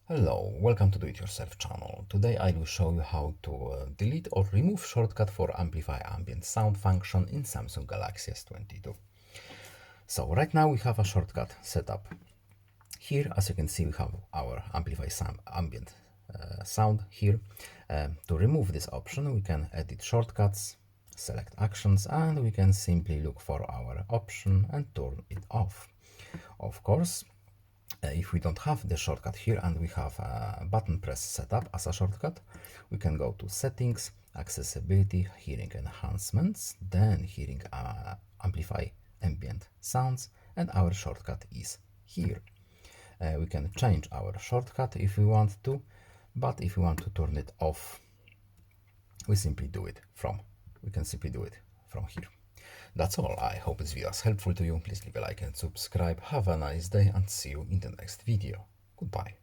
Hello, welcome to Do It Yourself channel. Today I will show you how to delete or remove shortcut for amplify ambient sound function in Samsung Galaxy S22. So right now we have a shortcut set up. Here, as you can see, we have our amplify ambient sound here. To remove this option, we can edit shortcuts, select actions, and we can simply look for our option and turn it off. Of course, if we don't have the shortcut here and we have a button press set up as a shortcut, we can go to settings, accessibility, hearing enhancements, then hearing amplify ambient sounds, and our shortcut is here. We can change our shortcut if we want to, but if we want to turn it off, we can simply do it from here. That's all. I hope this video is helpful to you. Please leave a like and subscribe. Have a nice day and see you in the next video. Goodbye.